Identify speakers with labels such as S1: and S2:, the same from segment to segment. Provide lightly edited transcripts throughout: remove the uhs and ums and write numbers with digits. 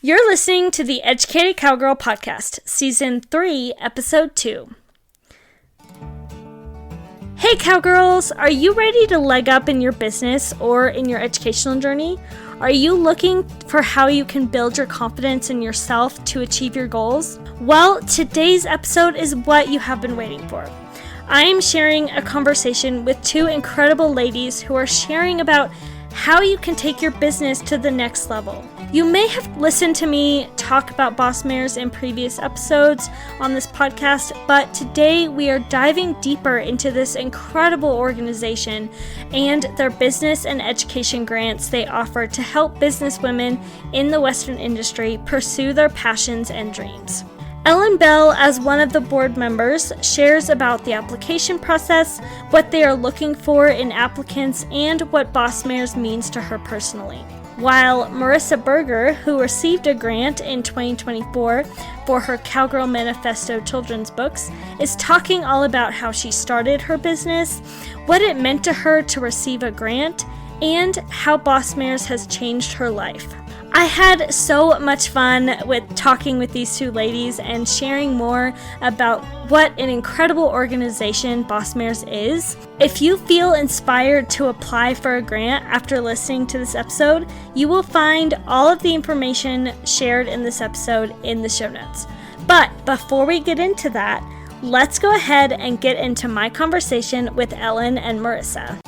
S1: You're listening to the Educated Cowgirl Podcast, Season 3, Episode 2. Hey Cowgirls, are you ready to leg up in your business or in your educational journey? Are you looking for how you can build your confidence in yourself to achieve your goals? Well, today's episode is what you have been waiting for. I am sharing a conversation with two incredible ladies who are sharing about how you can take your business to the next level. You may have listened to me talk about Bossmares in previous episodes on this podcast, but today we are diving deeper into this incredible organization and their business and education grants they offer to help businesswomen in the Western industry pursue their passions and dreams. Ellen Bell, as one of the board members, shares about the application process, what they are looking for in applicants, and what Bossmares means to her personally. While Marissa Berger, who received a grant in 2024 for her Cowgirl Manifesto children's books, is talking all about how she started her business, what it meant to her to receive a grant, and how Bossmares has changed her life. I had so much fun with talking with these two ladies and sharing more about what an incredible organization Bossmares is. If you feel inspired to apply for a grant after listening to this episode, you will find all of the information shared in this episode in the show notes. But before we get into that, let's go ahead and get into my conversation with Ellen and Marissa.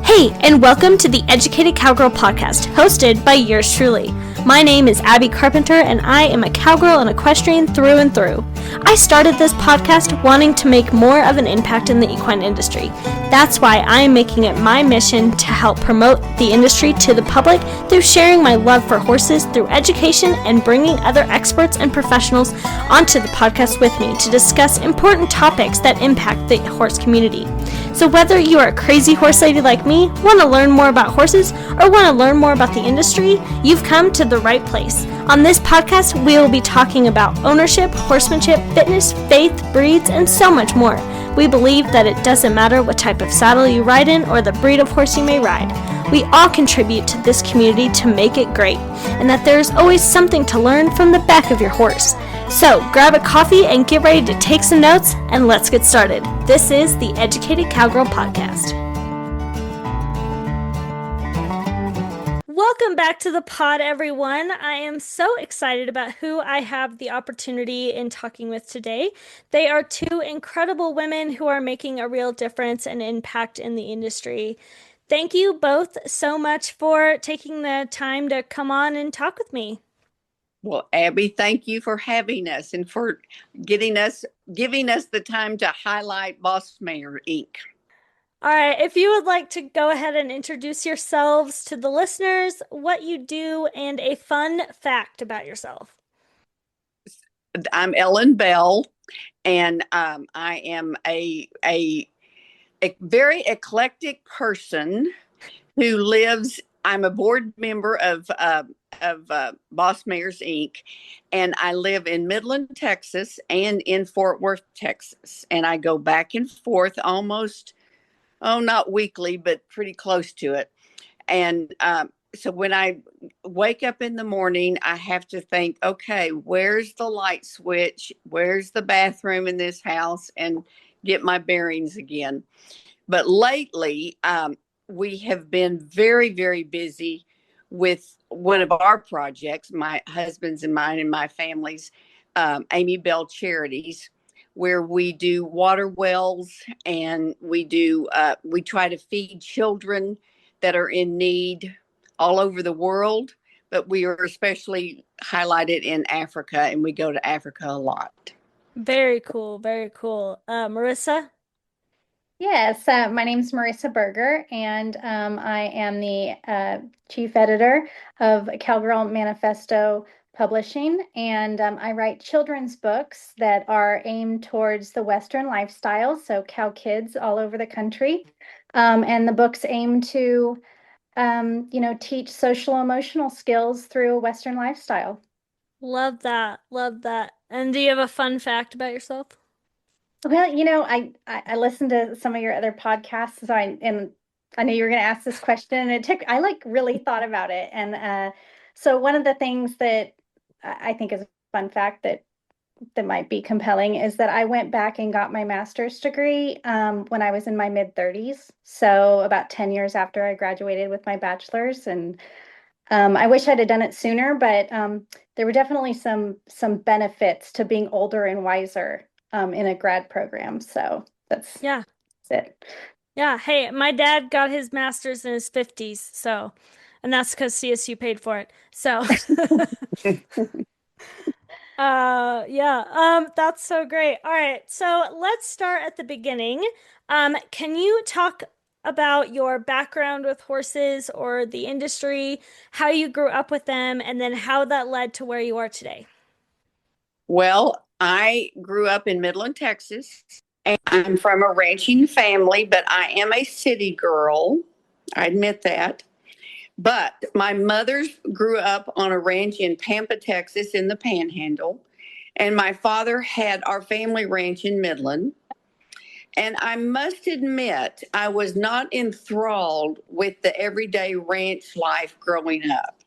S1: Hey, and welcome to the Educated Cowgirl Podcast, hosted by yours truly. My name is Abby Carpenter, and I am a cowgirl and equestrian through and through. I started this podcast wanting to make more of an impact in the equine industry. That's why I am making it my mission to help promote the industry to the public through sharing my love for horses through education and bringing other experts and professionals onto the podcast with me to discuss important topics that impact the horse community. So whether you are a crazy horse lady like me, want to learn more about horses, or want to learn more about the industry, you've come to the right place. On this podcast, we will be talking about ownership, horsemanship, fitness, faith, breeds, and so much more. We believe that it doesn't matter what type of saddle you ride in or the breed of horse you may ride. We all contribute to this community to make it great, and that there is always something to learn from the back of your horse. So grab a coffee and get ready to take some notes, and let's get started. This is the Educated Cowgirl Podcast. Welcome back to the pod, everyone. I am so excited about who I have the opportunity in talking with today. They are two incredible women who are making a real difference and impact in the industry. Thank you both so much for taking the time to come on and talk with me.
S2: Well, Abby, thank you for having us and for giving us the time to highlight Bossmare Inc.
S1: All right, if you would like to go ahead and introduce yourselves to the listeners, what you do, and a fun fact about yourself.
S2: I'm Ellen Bell, and I am a very eclectic person who lives. I'm a board member of Bossmares Inc., and I live in Midland, Texas, and in Fort Worth, Texas, and I go back and forth almost. Not weekly, but pretty close to it. And so when I wake up in the morning, I have to think, okay, where's the light switch? Where's the bathroom in this house? And get my bearings again. But lately, we have been very, very busy with one of our projects, my husband's and mine and my family's, Amy Bell Charities, where we do water wells, and we try to feed children that are in need all over the world, but we are especially highlighted in Africa, and we go to Africa a lot.
S1: Very cool, very cool. Marissa?
S3: Yes, my name is Marissa Berger, and I am the chief editor of Cowgirl Manifesto Publishing, and I write children's books that are aimed towards the Western lifestyle, so cow kids all over the country. And the books aim to, teach social emotional skills through a Western lifestyle.
S1: Love that, love that. And do you have a fun fact about yourself?
S3: Well, I listened to some of your other podcasts, and I knew you were going to ask this question, and I like really thought about it. And so one of the things that I think is a fun fact that might be compelling is that I went back and got my master's degree when I was in my mid 30s. So about 10 years after I graduated with my bachelor's. And I wish I'd have done it sooner, but there were definitely some benefits to being older and wiser in a grad program. So that's
S1: Yeah.
S3: it.
S1: Yeah. Hey, my dad got his master's in his 50s. So, and that's because CSU paid for it. So, yeah. That's so great. All right. So let's start at the beginning. Can you talk about your background with horses or the industry, how you grew up with them, and then how that led to where you are today?
S2: Well, I grew up in Midland, Texas, and I'm from a ranching family, but I am a city girl. I admit that. But my mother grew up on a ranch in Pampa, Texas, in the Panhandle, and my father had our family ranch in Midland. And I must admit, I was not enthralled with the everyday ranch life growing up.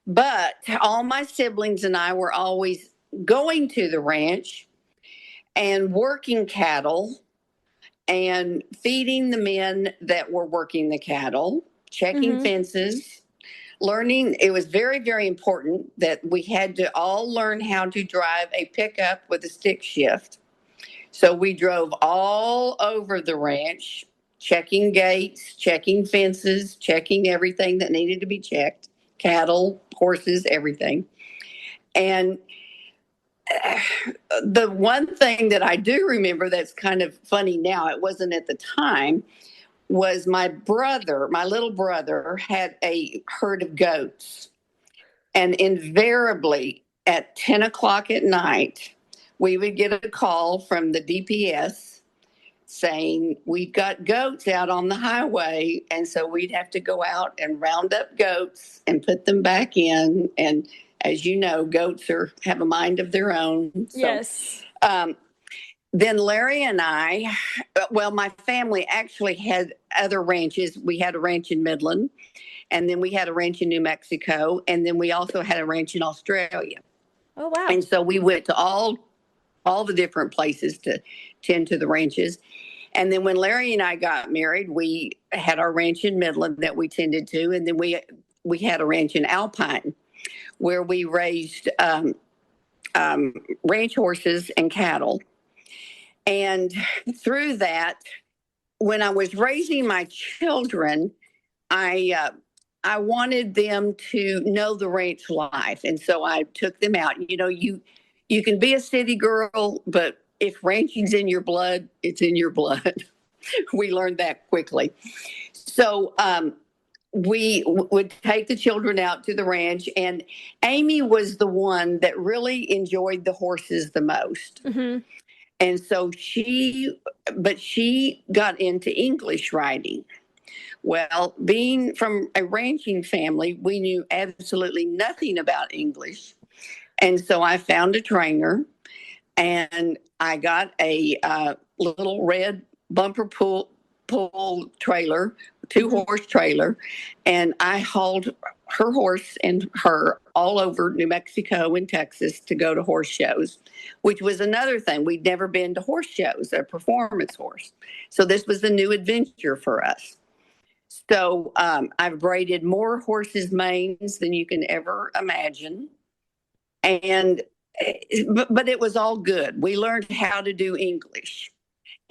S2: But all my siblings and I were always going to the ranch and working cattle and feeding the men that were working the cattle, checking
S1: Mm-hmm.
S2: fences, learning. It was very, very important that we had to all learn how to drive a pickup with a stick shift. So we drove all over the ranch, checking gates, checking fences, checking everything that needed to be checked, cattle, horses, everything. And the one thing that I do remember that's kind of funny now, it wasn't at the time, was my brother, my little brother, had a herd of goats. And invariably at 10 o'clock at night, we would get a call from the DPS saying, we've got goats out on the highway. And so we'd have to go out and round up goats and put them back in. And as you know, goats have a mind of their own. So
S1: Yes.
S2: then Larry and I, well, my family actually had other ranches. We had a ranch in Midland, and then we had a ranch in New Mexico, and then we also had a ranch in Australia.
S1: Oh, wow.
S2: And so we went to all the different places to tend to the ranches. And then when Larry and I got married, we had our ranch in Midland that we tended to, and then we had a ranch in Alpine where we raised ranch horses and cattle. And through that, when I was raising my children, I wanted them to know the ranch life, and so I took them out. You know, you can be a city girl, but if ranching's in your blood, it's in your blood. We learned that quickly. So we would take the children out to the ranch, and Amy was the one that really enjoyed the horses the most.
S1: Mm-hmm.
S2: And so she got into English writing. Well, being from a ranching family, we knew absolutely nothing about English. And so I found a trainer, and I got a little red bumper pull trailer, two
S1: Mm-hmm.
S2: horse trailer, and I hauled her horse and her all over New Mexico and Texas to go to horse shows, which was another thing. We'd never been to horse shows, a performance horse. So this was a new adventure for us. So I've braided more horses' manes than you can ever imagine. And but it was all good. We learned how to do English,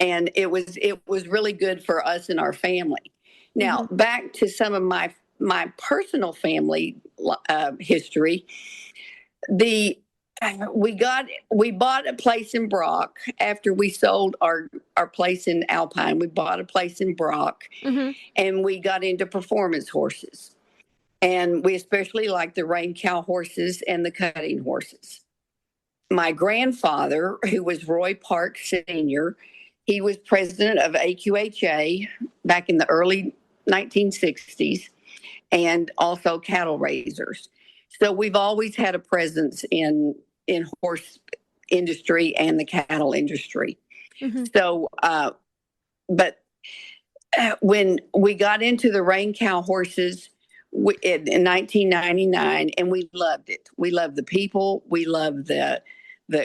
S2: and it was really good for us and our family.
S1: Mm-hmm.
S2: Now back to some of my personal family history. The we bought a place in Brock after we sold our place in Alpine. We bought a place in Brock,
S1: Mm-hmm.
S2: and we got into performance horses. And we especially liked the rein cow horses and the cutting horses. My grandfather, who was Roy Park Sr., he was president of AQHA back in the early 1960s, and also cattle raisers. So we've always had a presence in horse industry and the cattle industry.
S1: Mm-hmm.
S2: So, but When we got into the rain cow horses in 1999, and we loved it. We loved the people. We loved the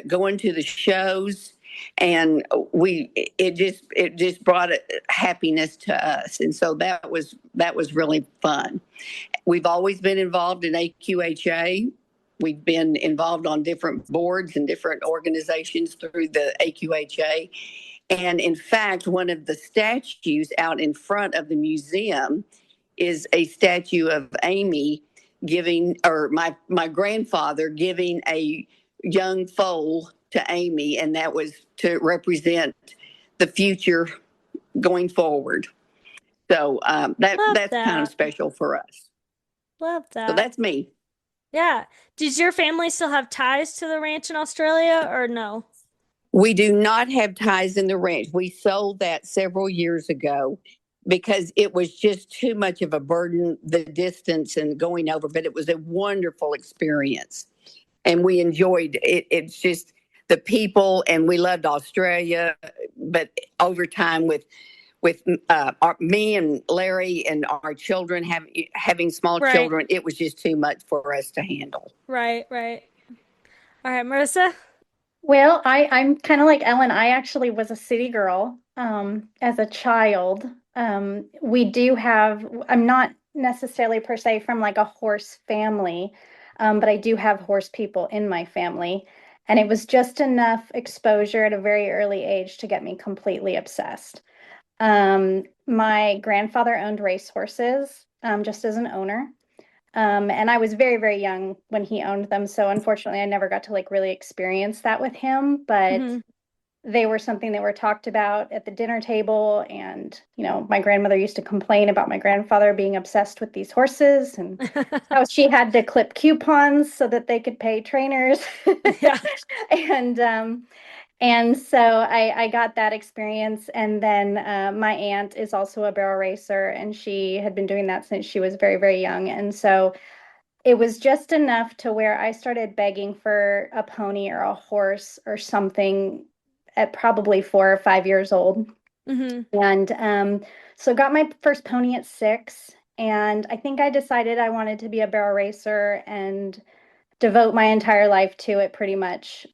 S2: going to the shows, and it just brought happiness to us, and so that was really fun. We've always been involved in AQHA. We've been involved on different boards and different organizations through the AQHA. And in fact, one of the statues out in front of the museum is a statue of Amy giving, or my grandfather giving a young foal to Amy, and that was to represent the future going forward. So
S1: Love
S2: that's kind of
S1: that.
S2: special for us.
S1: Love
S2: So
S1: that.
S2: that's me.
S1: Yeah. Does your family still have ties to the ranch in Australia or no?
S2: We do not have ties in the ranch. We sold that several years ago because it was just too much of a burden, the distance and going over, but it was a wonderful experience. And we enjoyed it. It's just the people, and we loved Australia. But over time, with me and Larry and our children having small
S1: Right.
S2: children, it was just too much for us to handle.
S1: Right. Right. All right, Marissa.
S3: Well, I'm kind of like Ellen. I actually was a city girl as a child. We do have, I'm not necessarily per se from like a horse family, but I do have horse people in my family. And it was just enough exposure at a very early age to get me completely obsessed. My grandfather owned racehorses, just as an owner. And I was very, very young when he owned them. So unfortunately, I never got to like really experience that with him, but
S1: Hmm.
S3: they were something that were talked about at the dinner table. And, my grandmother used to complain about my grandfather being obsessed with these horses and how she had to clip coupons so that they could pay trainers.
S1: Yeah.
S3: And and so I got that experience. And then my aunt is also a barrel racer, and she had been doing that since she was very, very young. And so it was just enough to where I started begging for a pony or a horse or something at probably 4 or 5 years old.
S1: Hmm.
S3: And so got my first pony at 6. And I think I decided I wanted to be a barrel racer and devote my entire life to it pretty much.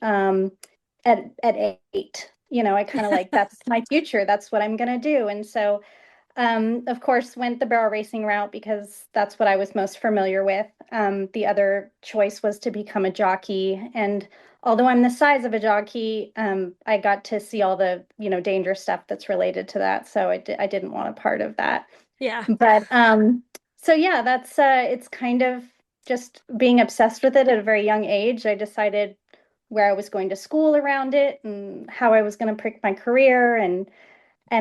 S3: At 8, I kind of like, that's my future. That's what I'm going to do. And so of course, went the barrel racing route because that's what I was most familiar with. The other choice was to become a jockey. And although I'm the size of a jockey, I got to see all the, dangerous stuff that's related to that. So I didn't want a part of that.
S1: Yeah.
S3: But so yeah, that's it's kind of just being obsessed with it at a very young age. I decided where I was going to school around it and how I was going to pick my career and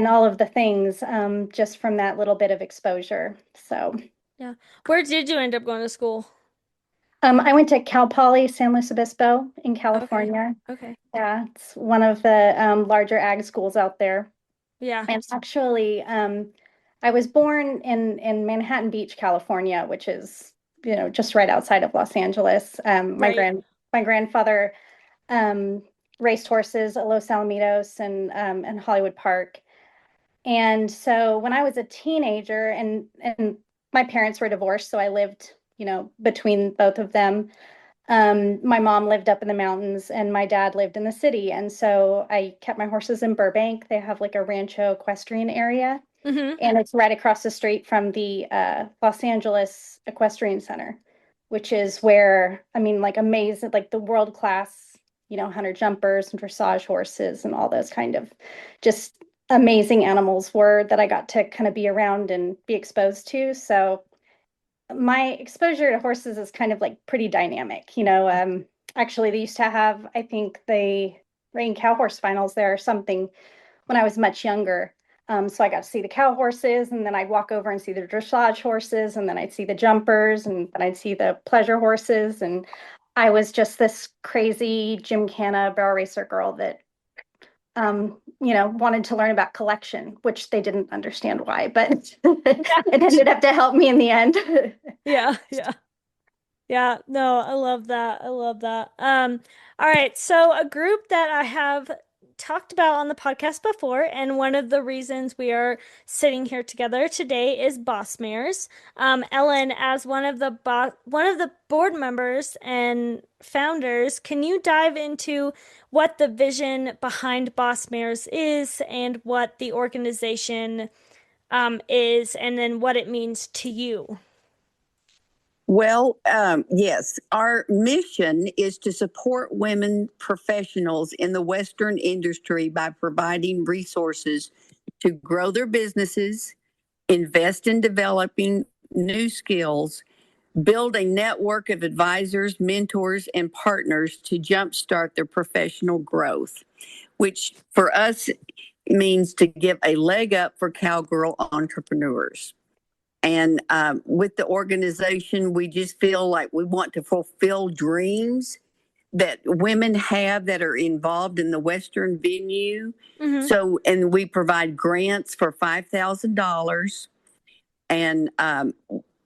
S3: all of the things just from that little bit of exposure. So
S1: Yeah. Where did you end up going to school?
S3: I went to Cal Poly San Luis Obispo in
S1: Okay.
S3: California.
S1: Okay.
S3: Yeah, it's one of the larger ag schools out there.
S1: Yeah.
S3: And actually, I was born in Manhattan Beach, California, which is, just right outside of Los Angeles.
S1: Right.
S3: My grandfather um, raced horses at Los Alamitos and Hollywood Park. And so when I was a teenager, and my parents were divorced, so I lived, between both of them. My mom lived up in the mountains and my dad lived in the city. And so I kept my horses in Burbank. They have like a rancho equestrian area,
S1: Hmm.
S3: and it's right across the street from the Los Angeles Equestrian Center, which is where, I mean, like amazing, like the world class, hunter jumpers and dressage horses and all those kind of just amazing animals were that I got to kind of be around and be exposed to. So my exposure to horses is kind of like pretty dynamic. Actually, they used to have, I think, the rain cow horse finals there or something when I was much younger. So I got to see the cow horses, and then I'd walk over and see the dressage horses, and then I'd see the jumpers, and then I'd see the pleasure horses. And I was just this crazy gymkhana barrel racer girl that wanted to learn about collection, which they didn't understand why, but it ended up to help me in the end.
S1: Yeah. Yeah. Yeah. No, I love that. I love that. All right. So a group that I have talked about on the podcast before, and one of the reasons we are sitting here together today is Bossmares. Ellen, as one of the board members and founders, can you dive into what the vision behind Bossmares is and what the organization is, and then what it means to you?
S2: Well, yes, our mission is to support women professionals in the Western industry by providing resources to grow their businesses, invest in developing new skills, build a network of advisors, mentors, and partners to jumpstart their professional growth, which for us means to give a leg up for cowgirl entrepreneurs. And with the organization, we just feel like we want to fulfill dreams that women have that are involved in the Western venue.
S1: Mm-hmm.
S2: So, and we provide grants for $5,000. And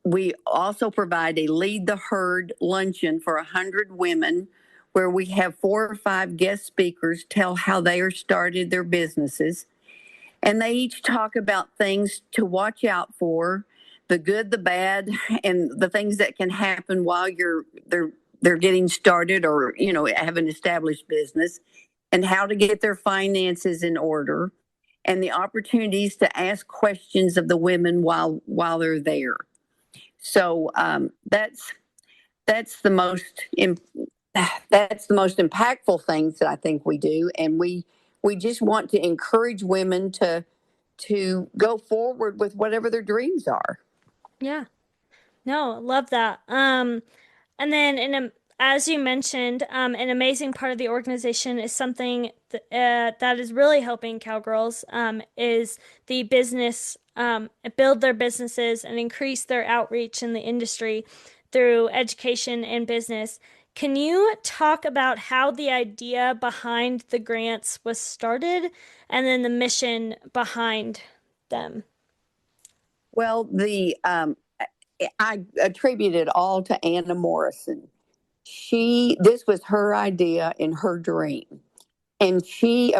S2: we also provide a Lead the Herd luncheon for 100 women, where we have 4 or 5 guest speakers tell how they are started their businesses. And they each talk about things to watch out for, the good, the bad, and the things that can happen while they're getting started, or have an established business, and how to get their finances in order, and the opportunities to ask questions of the women while they're there. So that's the most impactful things that I think we do, and we just want to encourage women to go forward with whatever their dreams are.
S1: Yeah. No, love that. And then as you mentioned, an amazing part of the organization is something that is really helping cowgirls, is the business, build their businesses and increase their outreach in the industry through education and business. Can you talk about how the idea behind the grants was started and then the mission behind them?
S2: Well, I attribute it all to Anna Morrison. This was her idea and her dream. And she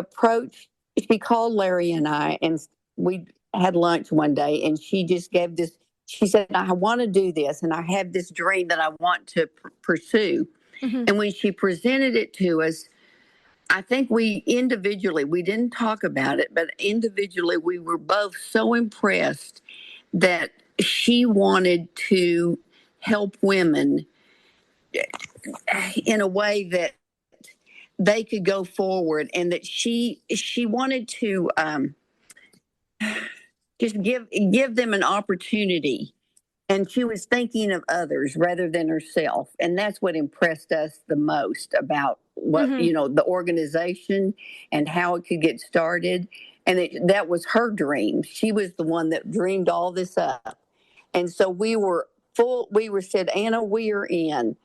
S2: called Larry and I, and we had lunch one day, and she just gave this, she said, I want to do this, and I have this dream that I want to pursue.
S1: Mm-hmm.
S2: And when she presented it to us, I think we didn't talk about it, but individually, we were both so impressed that she wanted to help women in a way that they could go forward, and that she wanted to just give them an opportunity. And she was thinking of others rather than herself. And that's what impressed us the most about what,
S1: Mm-hmm.
S2: the organization and how it could get started. And that was her dream. She was the one that dreamed all this up. And so we said, Anna, we are in.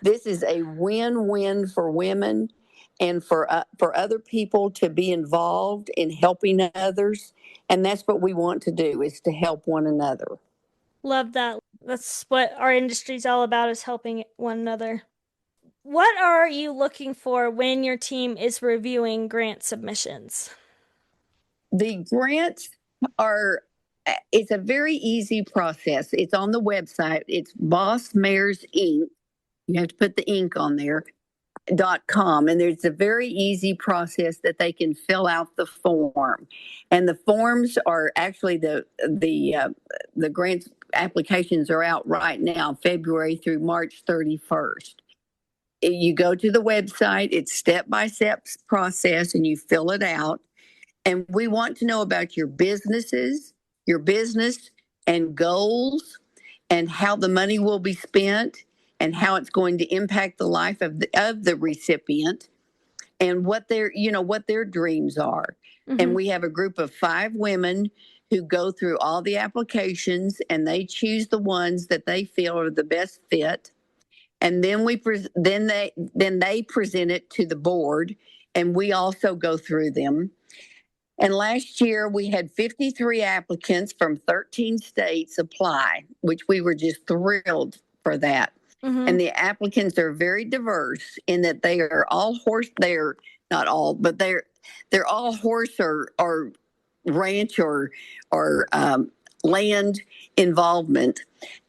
S2: This is a win-win for women and for other people to be involved in helping others. And that's what we want to do, is to help one another.
S1: Love that. That's what our industry is all about, is helping one another. What are you looking for when your team is reviewing grant submissions?
S2: The grants it's a very easy process. It's on the website. It's Bossmares Inc. You have to put the ink on there, .com. And there's a very easy process that they can fill out the form. And the forms are actually the grants applications are out right now, February through March 31st. You go to the website, it's step-by-step process, and you fill it out. And we want to know about your business and goals, and how the money will be spent, and how it's going to impact the life of the recipient, and what their dreams are.
S1: Mm-hmm.
S2: And we have a group of 5 women who go through all the applications, and they choose the ones that they feel are the best fit. And then they present it to the board, and we also go through them. And last year we had 53 applicants from 13 states apply, which we were just thrilled for that.
S1: Mm-hmm.
S2: And the applicants are very diverse in that they are all they're not all, but they're all horse or ranch or land involvement,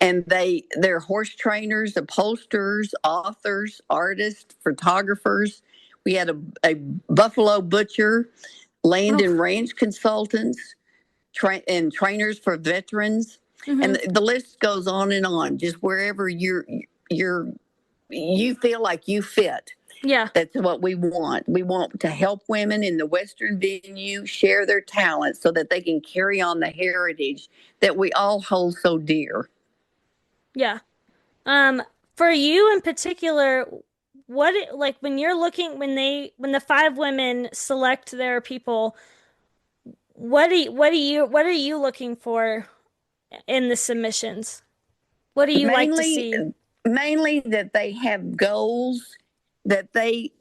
S2: and they're horse trainers, upholsterers, authors, artists, photographers. We had a buffalo butcher, land
S1: Oh.
S2: and ranch consultants, and trainers for veterans, and the list goes on and on. Just wherever you feel like you fit.
S1: Yeah.
S2: That's what we want. We want to help women in the Western venue share their talents so that they can carry on the heritage that we all hold so dear.
S1: Yeah. For you in particular, like when you're looking when the five women select their people, what are you looking for in the submissions? What do you like to
S2: Mainly,
S1: see?
S2: mainly that they have goals, that they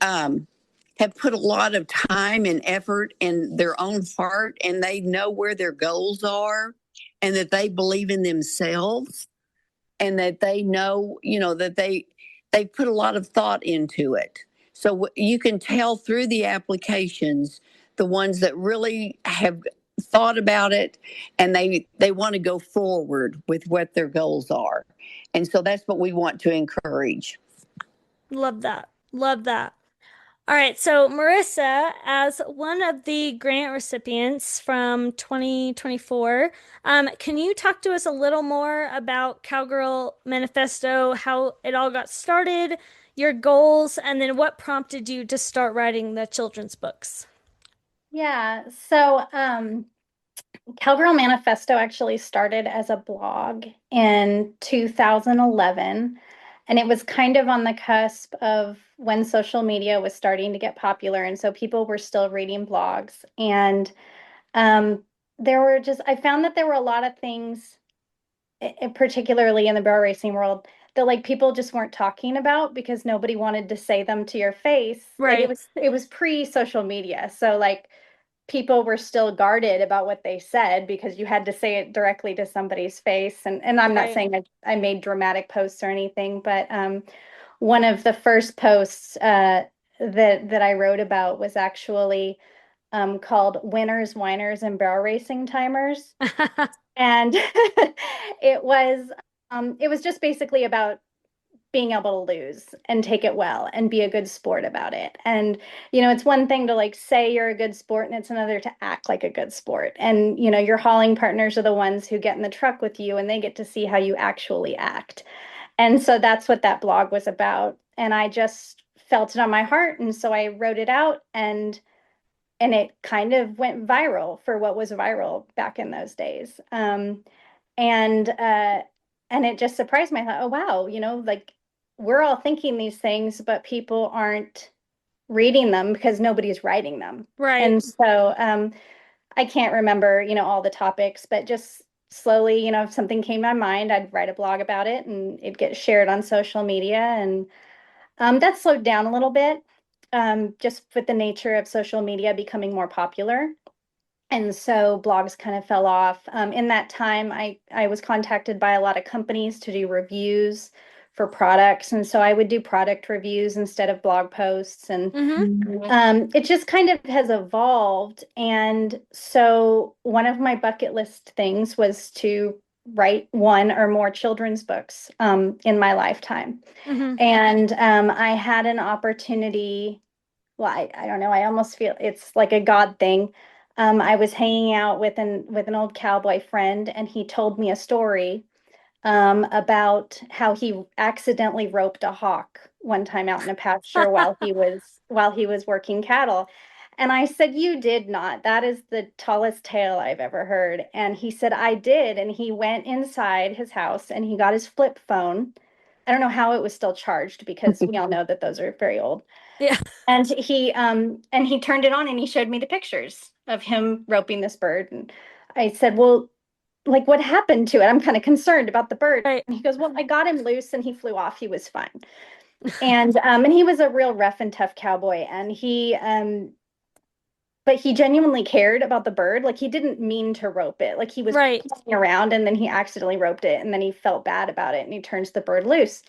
S2: have put a lot of time and effort in their own heart, and they know where their goals are, and that they believe in themselves, and that they know, that they put a lot of thought into it. So you can tell through the applications the ones that really have thought about it, and they want to go forward with what their goals are. And so that's what we want to encourage.
S1: Love that. Love that. All right, so Marissa, as one of the grant recipients from 2024, can you talk to us a little more about Cowgirl Manifesto, how it all got started, your goals, and then what prompted you to start writing the children's books?
S3: Yeah, so Cowgirl Manifesto actually started as a blog in 2011, and it was kind of on the cusp of when social media was starting to get popular, and so people were still reading blogs. And um, I found that there were a lot of things, particularly in the barrel racing world, that like people just weren't talking about because nobody wanted to say them to your face. Like
S1: Right,
S3: it was pre-social media, so like people were still guarded about what they said because you had to say it directly to somebody's face. And I'm not
S1: right.
S3: saying I made dramatic posts or anything, but one of the first posts that I wrote about was actually called Winners, Whiners, and Barrel Racing Timers. And it was just basically about being able to lose and take it well and be a good sport about it. And, it's one thing to like say you're a good sport, and it's another to act like a good sport. And, your hauling partners are the ones who get in the truck with you and they get to see how you actually act. And so that's what that blog was about. And I just felt it on my heart. And so I wrote it out, and it kind of went viral for what was viral back in those days. And it just surprised me. I thought, oh wow, like we're all thinking these things, but people aren't reading them because nobody's writing them.
S1: Right.
S3: And so I can't remember, all the topics, but just slowly, if something came to my mind, I'd write a blog about it and it'd get shared on social media. And that slowed down a little bit, just with the nature of social media becoming more popular. And so blogs kind of fell off. In that time, I was contacted by a lot of companies to do reviews for products. And so I would do product reviews instead of blog posts. And it just kind of has evolved. And so one of my bucket list things was to write one or more children's books in my lifetime. And I had an opportunity. Well, I don't know. I almost feel it's like a God thing. I was hanging out with an old cowboy friend, and he told me a story about how he accidentally roped a hawk one time out in a pasture while he was working cattle. And I said, "You did not. That is the tallest tale I've ever heard." And he said, "I did." And he went inside his house and he got his flip phone. I don't know how it was still charged because we all know that those are very old.
S1: Yeah.
S3: And he turned it on and he showed me the pictures of him roping this bird. And I said, "Well, like what happened to it? I'm kind of concerned about the bird."
S1: Right.
S3: And he goes, "Well, I got him loose and he flew off. He was fine." And he was a real rough and tough cowboy. And but he genuinely cared about the bird. Like he didn't mean to rope it. Like he was
S1: Right.
S3: playing around and then he accidentally roped it and then he felt bad about it and he turns the bird loose.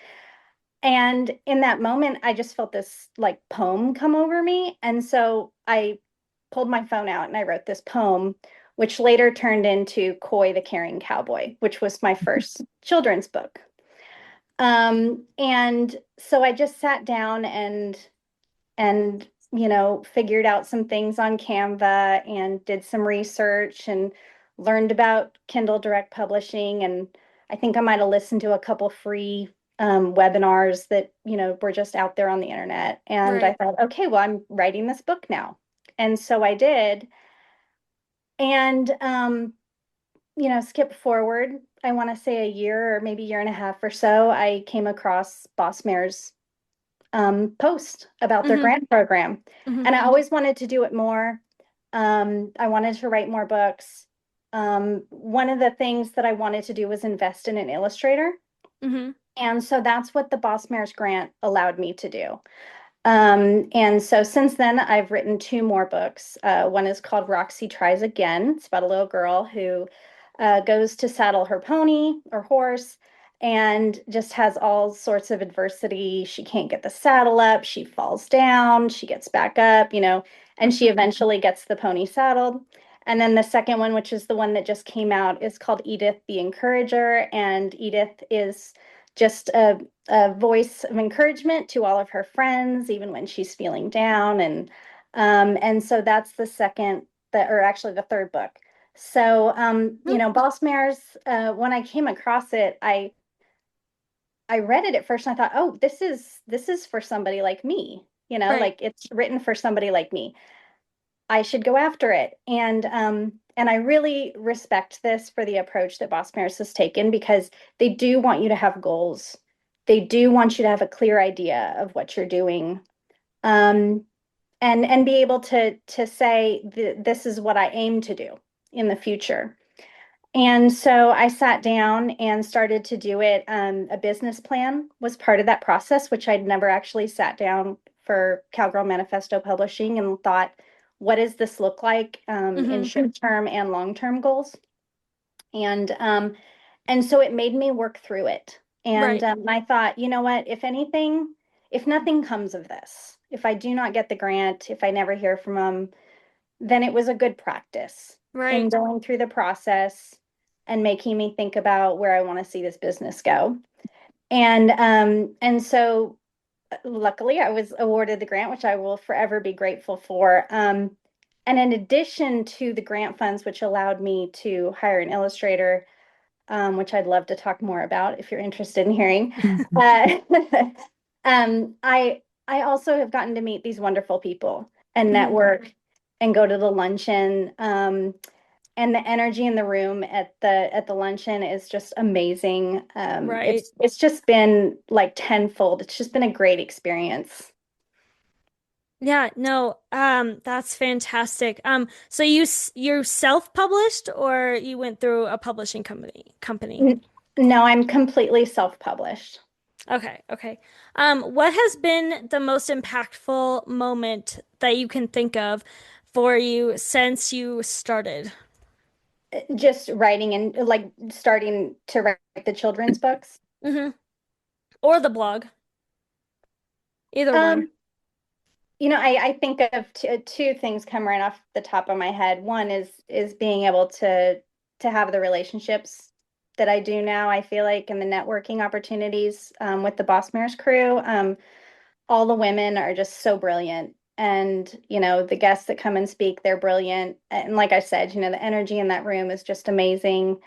S3: And in that moment, I just felt this like poem come over me. And so I pulled my phone out and I wrote this poem, which later turned into Coy the Caring Cowboy, which was my first children's book. And so I just sat down and figured out some things on Canva and did some research and learned about Kindle Direct Publishing. And I think I might have listened to a couple free webinars that, were just out there on the internet. And I
S1: Right.
S3: thought, okay, well, I'm writing this book now. And so I did. And, skip forward, I want to say a year or maybe year and a half or so, I came across Bossmares post about their
S1: Mm-hmm.
S3: grant program.
S1: Mm-hmm.
S3: And I always wanted to do it more. I wanted to write more books. One of the things that I wanted to do was invest in an illustrator.
S1: Mm-hmm.
S3: And so that's what the Boss Mares grant allowed me to do. And so since then, I've written two more books. One is called Roxy Tries Again. It's about a little girl who goes to saddle her pony or horse and just has all sorts of adversity. She can't get the saddle up. She falls down. She gets back up, and she eventually gets the pony saddled. And then the second one, which is the one that just came out, is called Edith the Encourager. And Edith is just a voice of encouragement to all of her friends, even when she's feeling down. And so that's the second, or actually the third book. So, Boss Mares, when I came across it, I read it at first and I thought, oh, this is for somebody like me,
S1: Right.
S3: like it's written for somebody like me. I should go after it. And I really respect this for the approach that Boss Mares has taken because they do want you to have goals. They do want you to have a clear idea of what you're doing. Um, and be able to say this is what I aim to do in the future. And so I sat down and started to do it. A business plan was part of that process, which I'd never actually sat down for Cowgirl Manifesto Publishing and thought, what does this look like in
S1: Mm-hmm.
S3: short-term and long-term goals? And so it made me work through it. And
S1: Right.
S3: I thought, you know what, if nothing comes of this, if I do not get the grant, if I never hear from them, then it was a good practice in
S1: Right.
S3: going through the process and making me think about where I want to see this business go. And so luckily I was awarded the grant, which I will forever be grateful for. And in addition to the grant funds, which allowed me to hire an illustrator, which I'd love to talk more about if you're interested in hearing. uh, I also have gotten to meet these wonderful people and
S1: Mm-hmm.
S3: network and go to the luncheon. And the energy in the room at the luncheon is just amazing.
S1: Right.
S3: It's just been like tenfold. It's just been a great experience.
S1: Yeah, no, that's fantastic. So you self-published or you went through a publishing company?
S3: No, I'm completely self-published.
S1: Okay, okay. What has been the most impactful moment that you can think of for you since you started?
S3: Just writing and like starting to write the children's books.
S1: Hmm. Or the blog, either one.
S3: Um, I think of two things come right off the top of my head. One is being able to have the relationships that I do now, I feel like, and the networking opportunities with the Boss Mares crew. All the women are just so brilliant. And, the guests that come and speak, they're brilliant. And like I said, the energy in that room is just amazing.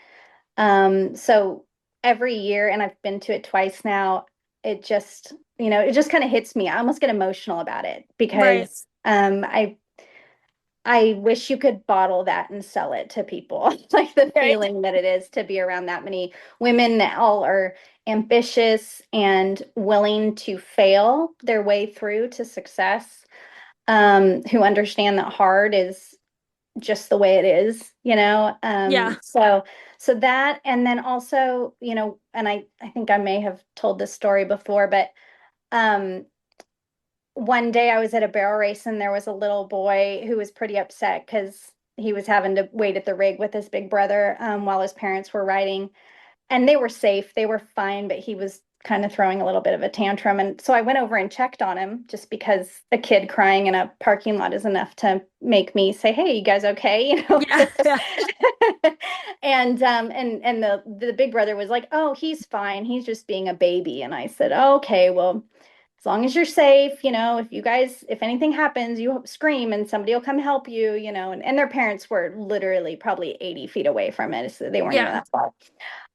S3: So every year, and I've been to it twice now, it just kind of hits me. I almost get emotional about it
S1: Right,
S3: because I wish you could bottle that and sell it to people. Like the
S1: right.
S3: feeling that it is to be around that many women that all are ambitious and willing to fail their way through to success, who understand that hard is just the way it is,
S1: Yeah.
S3: so that, and then also, and I think I may have told this story before, but um one day I was at a barrel race and there was a little boy who was pretty upset because he was having to wait at the rig with his big brother while his parents were riding, and they were safe, they were fine, but he was kind of throwing a little bit of a tantrum. And so I went over and checked on him just because a kid crying in a parking lot is enough to make me say, "Hey, you guys okay?"
S1: Yeah, yeah,
S3: And the big brother was like, "Oh, he's fine. He's just being a baby." And I said, "Oh, okay, well, as long as you're safe, if anything happens, you scream and somebody will come help you, and their parents were literally probably 80 feet away from it, so they weren't even
S1: yeah.
S3: that far.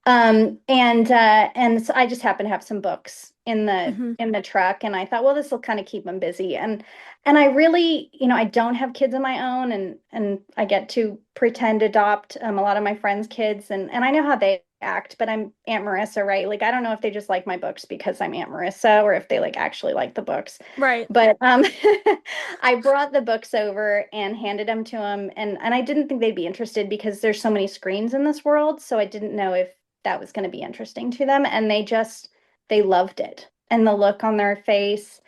S3: And so I just happened to have some books in the
S1: Hmm.
S3: in the truck, and I thought, well, this will kind of keep them busy. And I really, I don't have kids of my own, and I get to pretend adopt a lot of my friends' kids, and I know how they act, but I'm Aunt Marissa, right? Like I don't know if they just like my books because I'm Aunt Marissa or if they like actually like the books.
S1: Right.
S3: But I brought the books over and handed them to them, and I didn't think they'd be interested because there's so many screens in this world, so I didn't know if that was going to be interesting to them, and they loved it and the look on their face.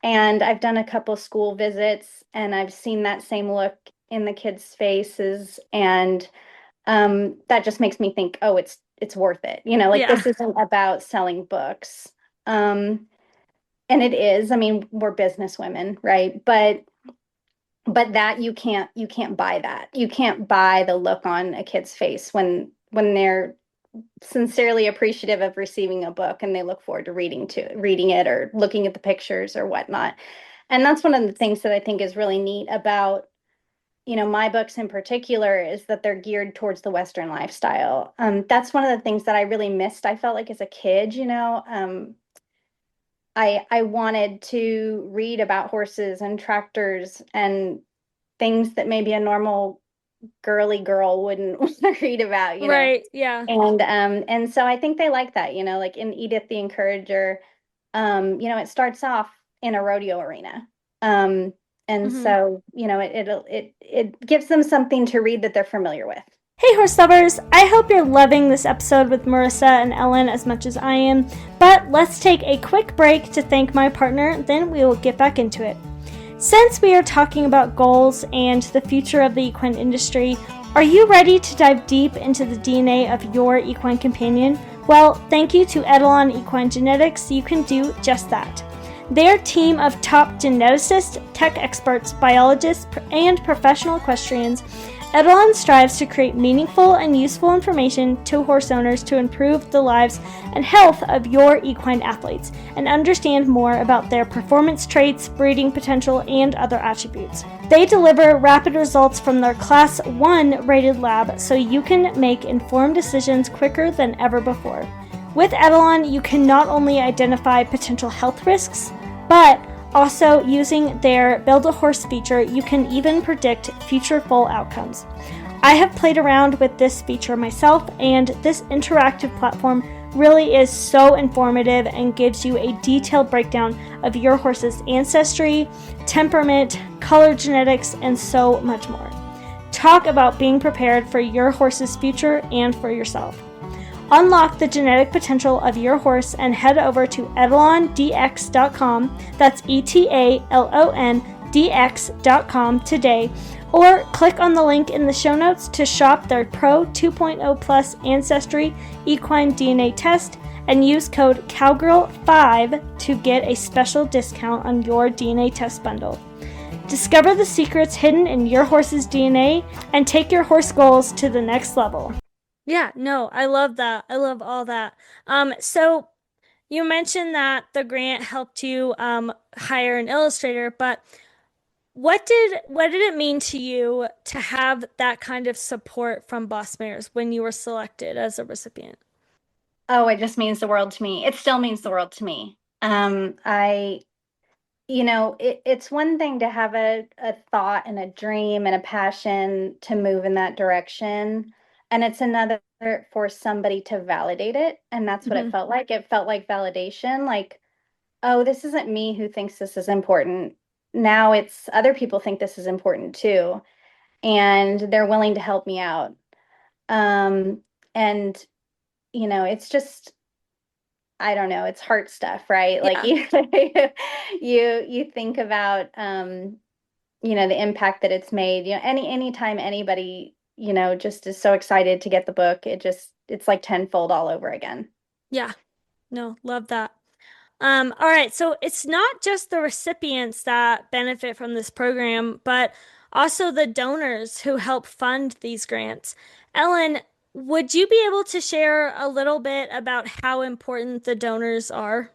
S3: And I've done a couple school visits and I've seen that same look in the kids' faces, and that just makes me think, oh, it's worth it. Like
S1: Yeah.
S3: this isn't about selling books. Um, and it is. I mean, we're business women, right? But that you can't buy that. You can't buy the look on a kid's face when they're sincerely appreciative of receiving a book and they look forward to reading it or looking at the pictures or whatnot. And that's one of the things that I think is really neat about, my books in particular, is that they're geared towards the Western lifestyle. That's one of the things that I really missed. I felt like as a kid, I wanted to read about horses and tractors and things that maybe a normal girly girl wouldn't want to read about.
S1: Right. Yeah.
S3: And so I think they like that, like in Edith the Encourager, it starts off in a rodeo arena. And
S1: Hmm.
S3: so, it gives them something to read that they're familiar with.
S1: Hey, horse lovers! I hope you're loving this episode with Marissa and Ellen as much as I am. But let's take a quick break to thank my partner, then we will get back into it. Since we are talking about goals and the future of the equine industry, are you ready to dive deep into the DNA of your equine companion? Well, thank you to Edelon Equine Genetics, you can do just that. Their team of top geneticists, tech experts, biologists, and professional equestrians, Edelon strives to create meaningful and useful information to horse owners to improve the lives and health of your equine athletes and understand more about their performance traits, breeding potential, and other attributes. They deliver rapid results from their Class 1 rated lab so you can make informed decisions quicker than ever before. With Edelon, you can not only identify potential health risks, but also, using their Build a Horse feature, you can even predict future foal outcomes. I have played around with this feature myself, and this interactive platform really is so informative and gives you a detailed breakdown of your horse's ancestry, temperament, color genetics, and so much more. Talk about being prepared for your horse's future and for yourself. Unlock the genetic potential of your horse and head over to etalondx.com, that's ETALONDX.com today, or click on the link in the show notes to shop their Pro 2.0 Plus Ancestry Equine DNA Test and use code COWGIRL5 to get a special discount on your DNA test bundle. Discover the secrets hidden in your horse's DNA and take your horse goals to the next level. Yeah, no, I love that. I love all that. So you mentioned that the grant helped you hire an illustrator, but what did it mean to you to have that kind of support from Bossmares when you were selected as a recipient?
S3: Oh, it just means the world to me. It still means the world to me. It's one thing to have a thought and a dream and a passion to move in that direction. And it's another for somebody to validate it. And that's what it
S1: Hmm.
S3: felt like. It felt like validation, like, oh, this isn't me who thinks this is important. Now it's other people think this is important too. And they're willing to help me out. And, it's just, I don't know, it's heart stuff, right? Like
S1: Yeah.
S3: you think about the impact that it's made. Anytime anybody, just is so excited to get the book, it's like tenfold all over again.
S1: Yeah. No, love that. All right, so it's not just the recipients that benefit from this program, but also the donors who help fund these grants. Ellen, would you be able to share a little bit about how important the donors are?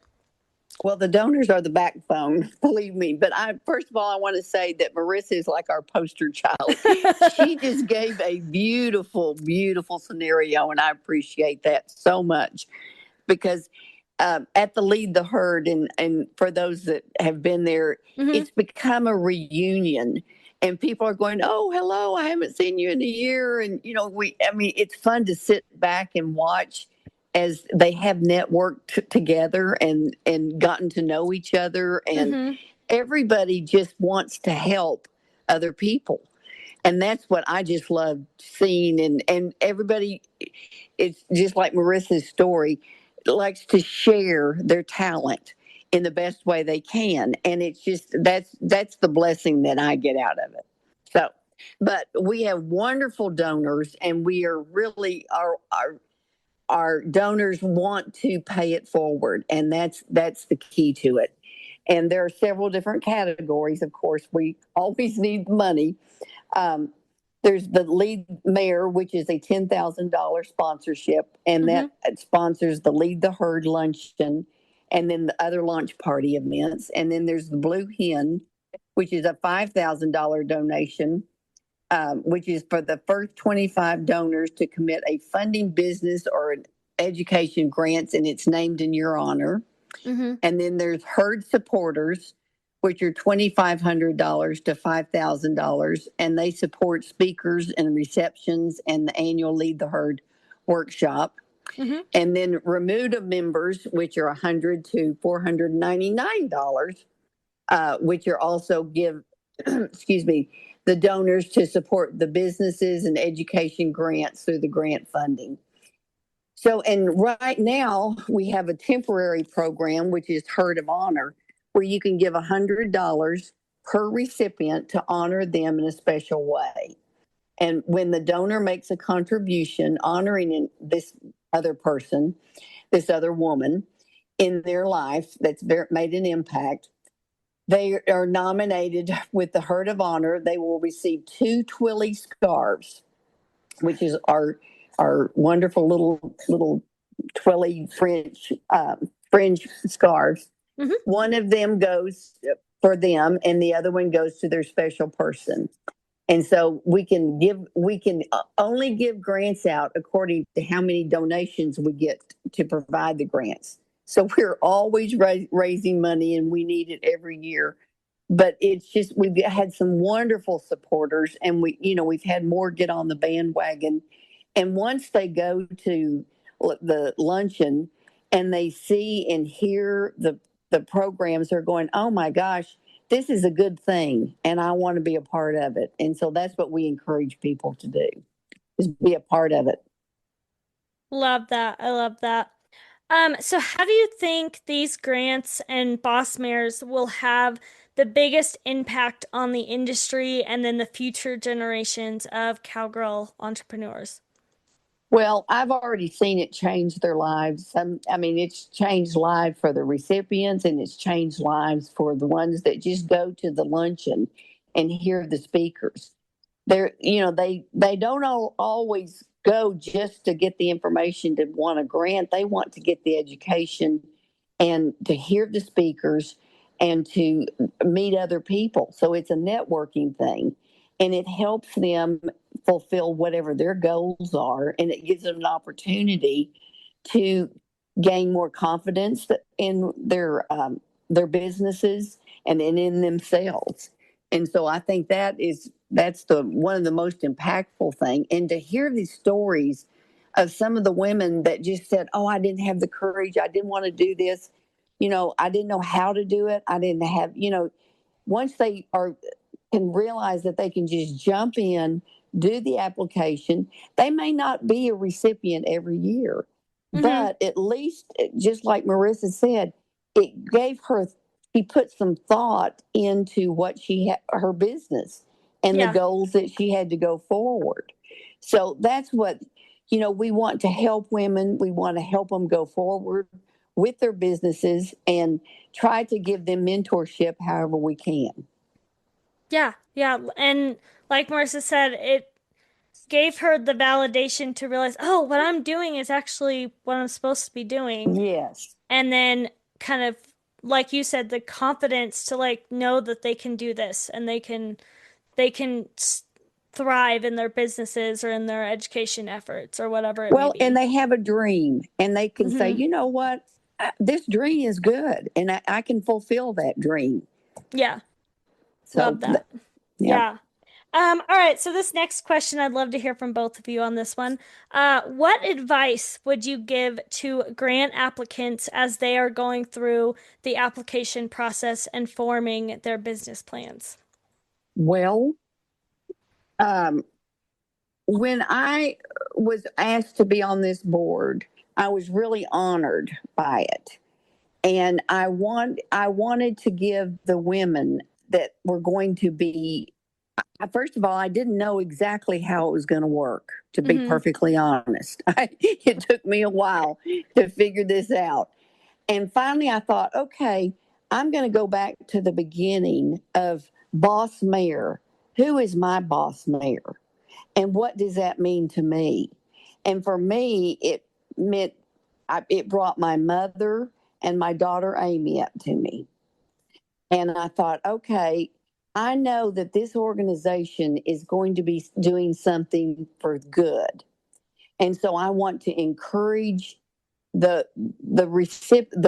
S2: Well, the donors are the backbone, believe me. But first of all, I want to say that Marissa is like our poster child. She just gave a beautiful, beautiful scenario, and I appreciate that so much because at the Lead the Herd, and for those that have been there,
S1: Mm-hmm.
S2: it's become a reunion. And people are going, oh, hello, I haven't seen you in a year. And, I mean, it's fun to sit back and watch as they have networked together and gotten to know each other. And
S1: Mm-hmm.
S2: everybody just wants to help other people. And that's what I just love seeing. And everybody, it's just like Marissa's story, likes to share their talent in the best way they can. And it's just that's the blessing that I get out of it. So, but we have wonderful donors, and we are really our donors want to pay it forward, and that's the key to it. And there are several different categories. Of course, we always need money. um, there's the lead mayor, which is a $10,000 sponsorship, and
S1: Mm-hmm.
S2: that sponsors the Lead the Herd luncheon and then the other launch party events. And then there's the Blue Hen, which is a $5,000 donation, which is for the first 25 donors to commit a funding business or an education grants, and it's named in your honor.
S1: Mm-hmm.
S2: And then there's herd supporters, which are $2,500 to $5,000, and they support speakers and receptions and the annual Lead the Herd workshop.
S1: Mm-hmm.
S2: And then Remuda members, which are $100 to $499, which are also give, excuse me, the donors to support the businesses and education grants through the grant funding. So, and right now we have a temporary program, which is Herd of Honor, where you can give $100 per recipient to honor them in a special way. And when the donor makes a contribution honoring this other person, this other woman in their life that's made an impact, they are nominated with the Herd of Honor. They will receive 2 Twilly scarves, which is our wonderful little twirly fringe scarves.
S1: Mm-hmm.
S2: One of them goes for them, and the other one goes to their special person. And so we can only give grants out according to how many donations we get to provide the grants. So we're always raising money, and we need it every year. But it's just we've had some wonderful supporters, and we've had more get on the bandwagon. And once they go to the luncheon and they see and hear the programs, they're going, oh my gosh, this is a good thing, and I want to be a part of it. And so that's what we encourage people to do, is be a part of it.
S1: Love that. I love that. So how do you think these grants and Bossmares will have the biggest impact on the industry and then the future generations of cowgirl entrepreneurs?
S2: Well, I've already seen it change their lives. I mean, it's changed lives for the recipients, and it's changed lives for the ones that just go to the luncheon and hear the speakers. They don't always go just to get the information to want a grant. They want to get the education and to hear the speakers and to meet other people. So it's a networking thing, and it helps them fulfill whatever their goals are, and it gives them an opportunity to gain more confidence in their businesses and in themselves. And so I think that's the one of the most impactful thing. And to hear these stories of some of the women that just said, oh, I didn't have the courage, I didn't want to do this, I didn't know how to do it, I didn't have, once they are can realize that they can just jump in, do the application. They may not be a recipient every year,
S1: Mm-hmm.
S2: but at least, just like Marissa said, it gave her, she put some thought into what she had, her business and the
S1: Yeah.
S2: goals that she had to go forward. So that's what, we want to help women. We want to help them go forward. with their businesses and try to give them mentorship however we can.
S1: Yeah, yeah. And like Marissa said, it gave her the validation to realize, oh, what I'm doing is actually what I'm supposed to be doing.
S2: Yes.
S1: And then kind of, like you said, the confidence to like know that they can do this and they can thrive in their businesses or in their education efforts or whatever it may
S2: Well, and
S1: be.
S2: they have a dream and they can say,
S1: Mm-hmm.
S2: you know what? This dream is good and I can fulfill that dream.
S1: Yeah,
S2: So,
S1: love that.
S2: yeah.
S1: Yeah. All right, so this next question, I'd love to hear from both of you on this one. What advice would you give to grant applicants as they are going through the application process and forming their business plans?
S2: Well, um, when I was asked to be on this board, I was really honored by it. And I wanted to give the women that were going to be, first of all, I didn't know exactly how it was going to work, to be
S1: Mm-hmm.
S2: perfectly honest. It took me a while to figure this out. And finally, I thought, okay, I'm going to go back to the beginning of boss mayor. Who is my boss mayor? And what does that mean to me? And for me, it meant it brought my mother and my daughter Amy up to me. And I thought, okay, I know that this organization is going to be doing something for good. And so I want to encourage the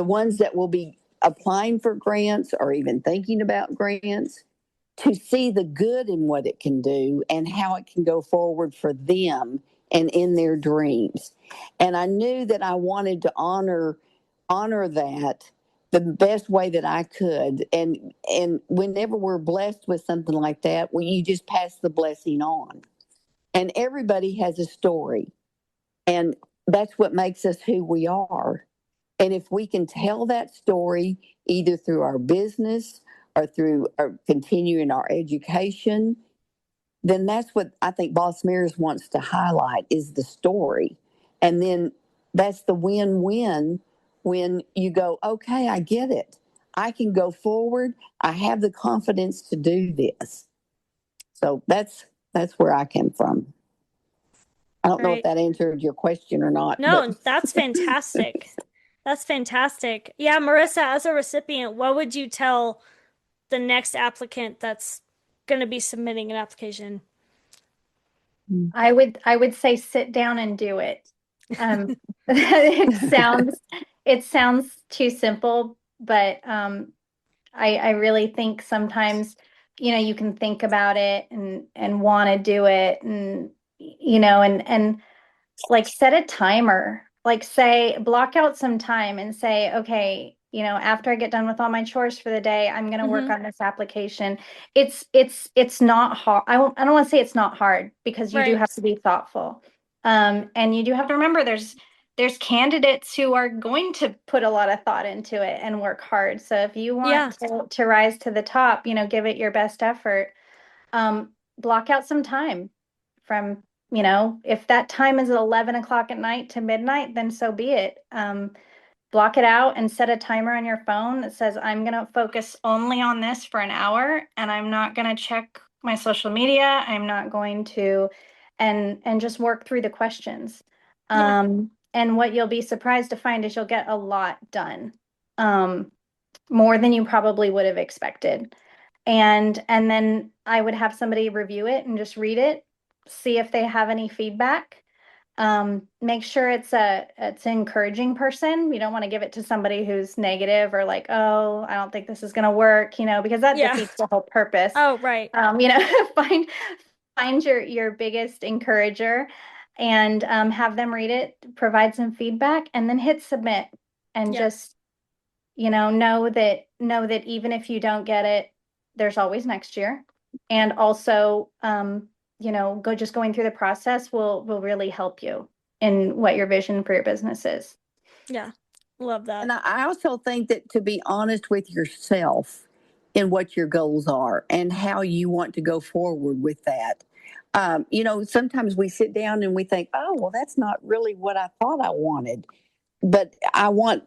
S2: ones that will be applying for grants or even thinking about grants to see the good in what it can do and how it can go forward for them and in their dreams. And I knew that I wanted to honor that the best way that I could. And whenever we're blessed with something like that, well, you just pass the blessing on. And everybody has a story. And that's what makes us who we are. And if we can tell that story either through our business or through continuing our education, then that's what I think Bossmares wants to highlight is the story. And then that's the win-win when you go, okay, I get it. I can go forward. I have the confidence to do this. So that's where I came from. I don't know if
S1: Right.
S2: that answered your question or not, but
S1: No, that's fantastic. That's fantastic. Yeah, Marissa, as a recipient, what would you tell the next applicant that's going to be submitting an application?
S3: I would say sit down and do it. It sounds too simple, but I really think sometimes, you can think about it and want to do it and like set a timer, like say block out some time and say, okay, after I get done with all my chores for the day, I'm going to work
S1: Mm-hmm.
S3: on this application. It's not hard. I don't want to say it's not hard because you do
S1: Right.
S3: have to be thoughtful. And you do have to remember there's candidates who are going to put a lot of thought into it and work hard. So if you
S1: Yeah.
S3: want to rise to the top, give it your best effort. Block out some time from, if that time is at 11 o'clock at night to midnight, then so be it. Block it out and set a timer on your phone that says, I'm going to focus only on this for an hour and I'm not going to check my social media. I'm not going to, and just work through the questions.
S1: Yeah.
S3: And what you'll be surprised to find is you'll get a lot done, more than you probably would have expected. And then I would have somebody review it and just read it, see if they have any feedback. Make sure it's an encouraging person. We don't want to give it to somebody who's negative or like, oh, I don't think this is going to work, because that
S1: Yeah.
S3: defeats the whole purpose.
S1: Oh, right.
S3: Find your biggest encourager and have them read it, provide some feedback, and then hit submit and
S1: Yeah.
S3: just know that even if you don't get it, there's always next year. And also, going through the process will really help you in what your vision for your business is.
S1: Yeah. Love that.
S2: and I also think that to be honest with yourself in what your goals are and how you want to go forward with that. Sometimes we sit down and we think, oh, well, that's not really what I thought I wanted. but I want,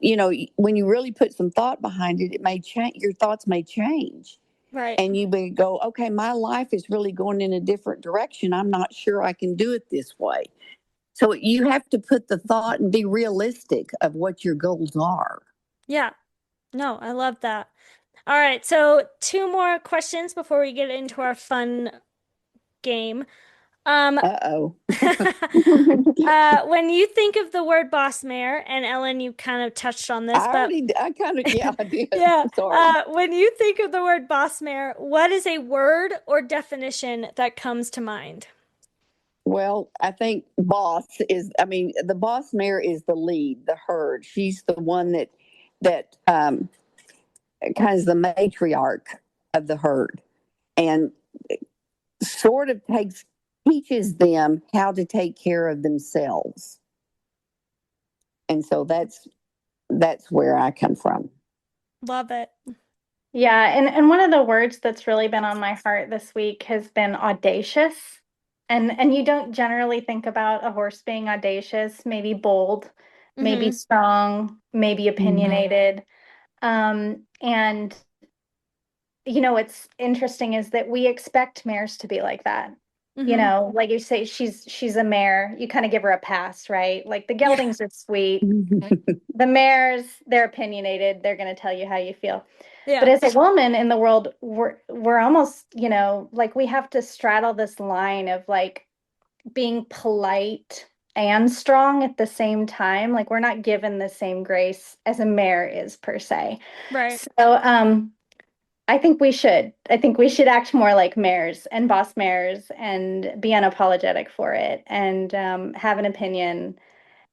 S2: when you really put some thought behind it, it may change. Your thoughts may change,
S1: Right.
S2: and you may go, okay, my life is really going in a different direction. I'm not sure I can do it this way. So you have to put the thought and be realistic of what your goals are.
S1: Yeah. No, I love that. All right, so two more questions before we get into our fun game. Um,
S2: Uh-oh.
S1: when you think of the word boss mare, and Ellen, you kind of touched on this, but
S2: Yeah, I did.
S1: yeah,
S2: Sorry.
S1: when you think of the word boss mare, what is a word or definition that comes to mind?
S2: Well, I think the boss mare is the lead, the herd. She's the one that kind of the matriarch of the herd, and sort of teaches them how to take care of themselves. And so that's where I come from.
S1: Love it.
S3: Yeah, and one of the words that's really been on my heart this week has been audacious. And you don't generally think about a horse being audacious, maybe bold, maybe
S1: Mm-hmm.
S3: strong, maybe opinionated. And what's interesting is that we expect mares to be like that.
S1: Mm-hmm.
S3: Like you say, she's a mare. You kind of give her a pass, right? Like the
S1: Yeah.
S3: geldings are sweet. The mares, they're opinionated. They're going to tell you how you feel. But
S1: Yeah.
S3: as a woman in the world, we're almost, like we have to straddle this line of like being polite and strong at the same time. Like we're not given the same grace as a mare is per se.
S1: Right.
S3: So I think we should. I think we should act more like mares and boss mares and be unapologetic for it and have an opinion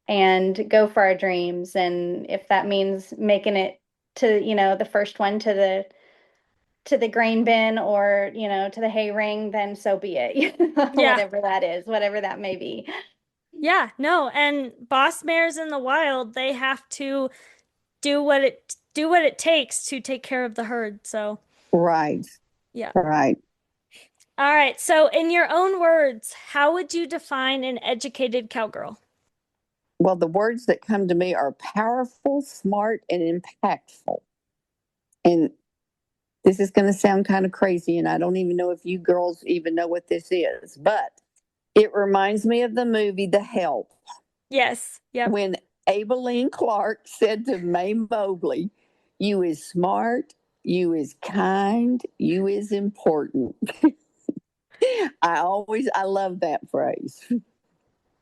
S3: and go for our dreams. And if that means making it to, the first one to the grain bin or, to the hay ring, then so be it.
S1: Yeah.
S3: Whatever that is, whatever that may be.
S1: Yeah. No, and boss mares in the wild, they have to do what it takes to take care of the herd. So,
S2: Right.
S1: yeah.
S2: Right.
S1: All right. So, in your own words, how would you define an educated cowgirl?
S2: Well, the words that come to me are powerful, smart, and impactful. And this is going to sound kind of crazy, and I don't even know if you girls even know what this is, but it reminds me of the movie The Help,
S1: Yes. Yep.
S2: when Abilene Clark said to May Mobley, "You is smart, you is kind, you is important." I love that phrase.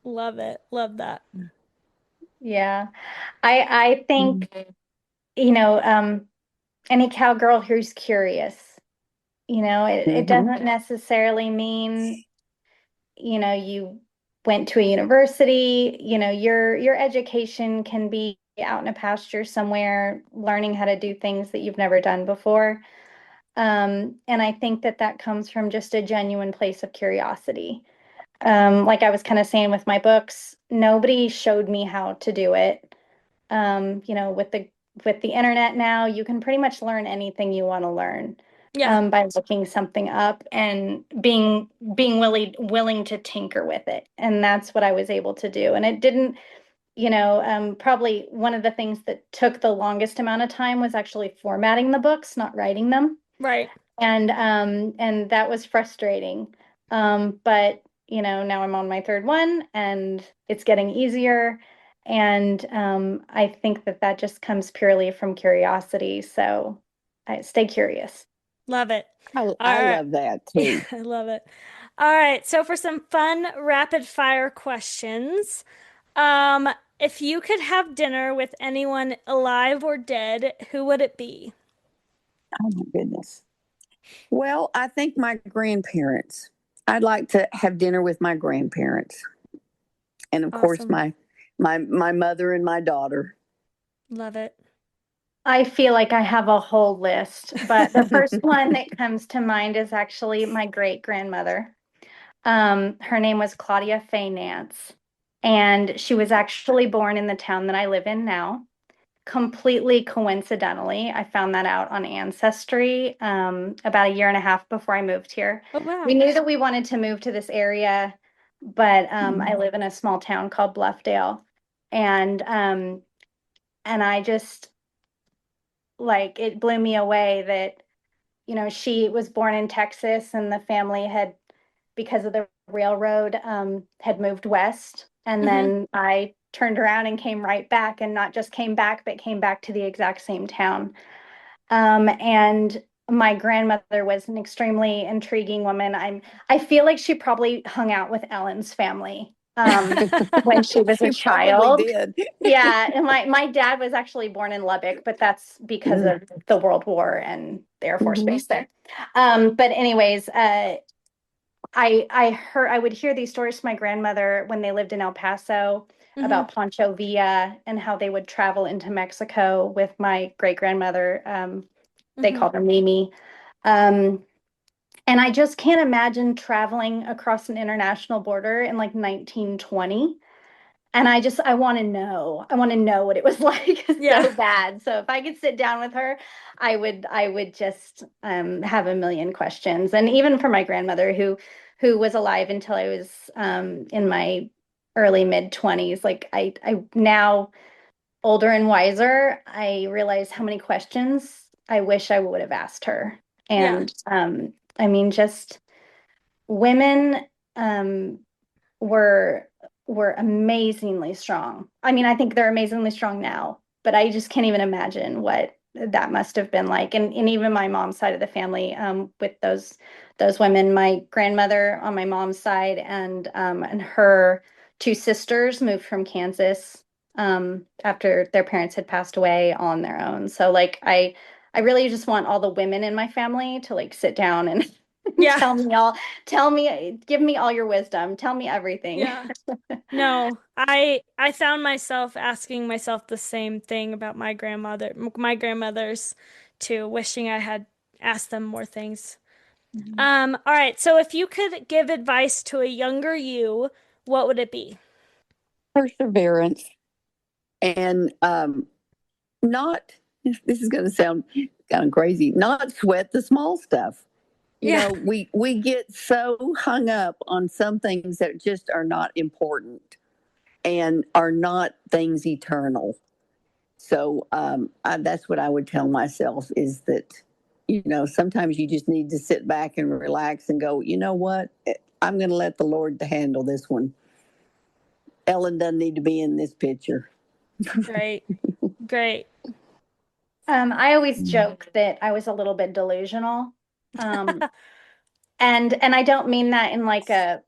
S1: Love it. Love that.
S3: Yeah. I think, you know, um, any cowgirl who's curious, it
S2: Mm-hmm.
S3: doesn't necessarily mean, you went to a university, your education can be out in a pasture somewhere, learning how to do things that you've never done before. And I think that that comes from just a genuine place of curiosity. Like I was kind of saying with my books, nobody showed me how to do it. With the internet now, you can pretty much learn anything you want to learn
S1: Yeah.
S3: by looking something up and being willing to tinker with it. And that's what I was able to do. And it didn't, probably one of the things that took the longest amount of time was actually formatting the books, not writing them.
S1: Right.
S3: And that was frustrating. But now I'm on my third one and it's getting easier. And I think that that just comes purely from curiosity. So I stay curious.
S1: Love it. All
S2: I
S1: right.
S2: love that
S1: Yeah,
S2: too.
S1: I love it. All right. So for some fun rapid fire questions, um, if you could have dinner with anyone alive or dead, who would it be?
S2: Oh my goodness. Well, I think my grandparents. I'd like to have dinner with my grandparents, and of course
S1: Awesome.
S2: my mother and my daughter.
S1: Love it.
S3: I feel like I have a whole list, but the first one that comes to mind is actually my great grandmother. Her name was Claudia Fay Nance, and she was actually born in the town that I live in now. Completely coincidentally, I found that out on Ancestry about a year and a half before I moved here.
S1: Oh,
S3: We
S1: wow.
S3: knew that we wanted to move to this area, but I live in a small town called Bluffdale. And And I just, like, it blew me away that, she was born in Texas and the family had, because of the railroad, had moved west. And
S1: Mm-hmm.
S3: then I turned around and came right back, and not just came back, but came back to the exact same town. And my grandmother was an extremely intriguing woman. I feel like she probably hung out with Ellen's family when she was a
S2: She probably
S3: child.
S2: did.
S3: Yeah, and my dad was actually born in Lubbock, but that's because
S2: Mm.
S3: of the World War and the Air Force
S2: Mhm.
S3: Base there. But anyways, I would hear these stories from my grandmother when they lived in El Paso
S1: Mm-hmm.
S3: about Pancho Villa and how they would travel into Mexico with my great grandmother. They
S1: Mm-hmm.
S3: called her Mimi. Um, and I just can't imagine traveling across an international border in like 1920. And I want to know. I want to know what it was like so
S1: Yeah.
S3: bad. So if I could sit down with her, I would just have a million questions. And even for my grandmother, who was alive until I was in my early mid 20s, like I now older and wiser, I realize how many questions I wish I would have asked her.
S1: Yeah.
S3: And I mean, just women um, were were amazingly strong. I mean, I think they're amazingly strong now, but I just can't even imagine what that must have been like. And even my mom's side of the family, with those women, my grandmother on my mom's side and her two sisters moved from Kansas after their parents had passed away on their own. So like I really just want all the women in my family to like sit down and
S1: Yeah.
S3: tell me, give me all your wisdom, tell me everything.
S1: Yeah. No, I found myself asking myself the same thing about my grandmothers too, wishing I had asked them more things. All right, so if you could give advice to a younger you, what would it be?
S2: Perseverance and not, this is going to sound kind of crazy, not sweat the small stuff. You
S1: Yeah.
S2: know, we get so hung up on some things that just are not important and are not things eternal. So that's what I would tell myself is that, you know, sometimes you just need to sit back and relax and go, you know what? I'm going to let the Lord handle this one. Ellen doesn't need to be in this picture.
S1: Great. Great.
S3: I always joke that I was a little bit delusional. Um, and I don't mean that in like a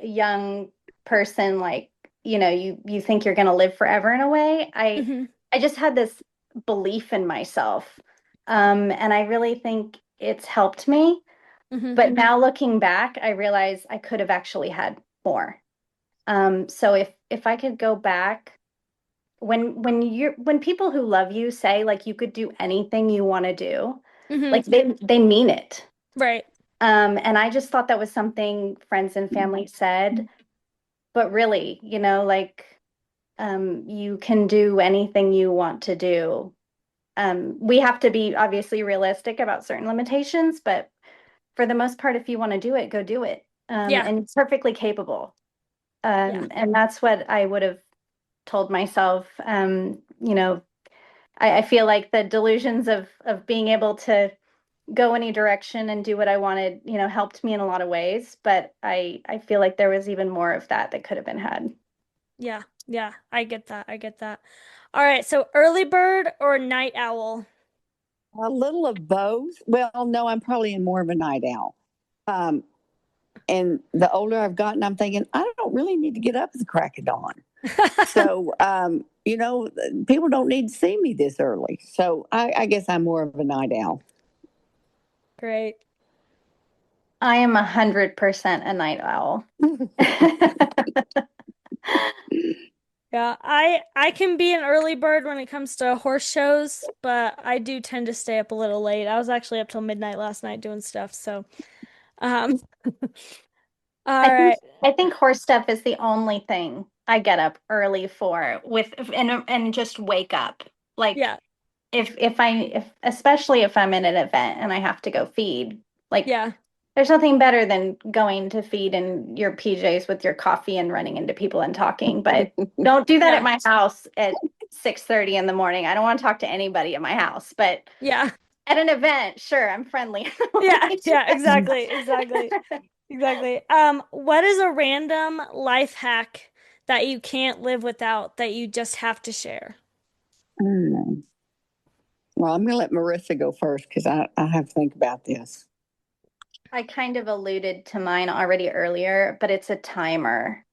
S3: young person, like, you think you're gonna live forever in a way. I
S1: Hmm.
S3: I just had this belief in myself. And I really think it's helped me.
S1: Hmm.
S3: But now looking back, I realize I could have actually had more. So if I could go back, when people who love you say like you could do anything you want to do,
S1: Hmm.
S3: like they mean it.
S1: Right.
S3: And I just thought that was something friends and family said, but really, like, you can do anything you want to do. We have to be obviously realistic about certain limitations, but for the most part, if you want to do it, go do it.
S1: Yeah.
S3: And it's perfectly capable.
S1: Yeah.
S3: And that's what I would have told myself. I feel like the delusions of being able to go any direction and do what I wanted, helped me in a lot of ways. But I feel like there was even more of that could have been had.
S1: Yeah. Yeah. I get that. I get that. All right, so early bird or night owl?
S2: A little of both. Well, no, I'm probably more of a night owl. Um, and the older I've gotten, I'm thinking, I don't really need to get up at the crack of dawn. So, you know, people don't need to see me this early. So I guess I'm more of a night owl.
S1: Great.
S3: I am 100% a night owl.
S1: Yeah, I can be an early bird when it comes to horse shows, but I do tend to stay up a little late. I was actually up till midnight last night doing stuff, so um
S3: I
S1: all
S3: think
S1: right.
S3: I think horse stuff is the only thing I get up early for with and just wake up. Like
S1: Yeah.
S3: if especially if I'm in an event and I have to go feed, like
S1: Yeah.
S3: there's nothing better than going to feed in your PJs with your coffee and running into people and talking. But don't do that at
S1: Yeah.
S3: my house at 6:30 in the morning. I don't want to talk to anybody in my house, but
S1: Yeah.
S3: at an event, sure, I'm friendly.
S1: Yeah, exactly. What is a random life hack that you can't live without that you just have to share?
S2: Mm. Well, I'm going to let Marissa go first because I have to think about this.
S3: I kind of alluded to mine already earlier, but it's a timer.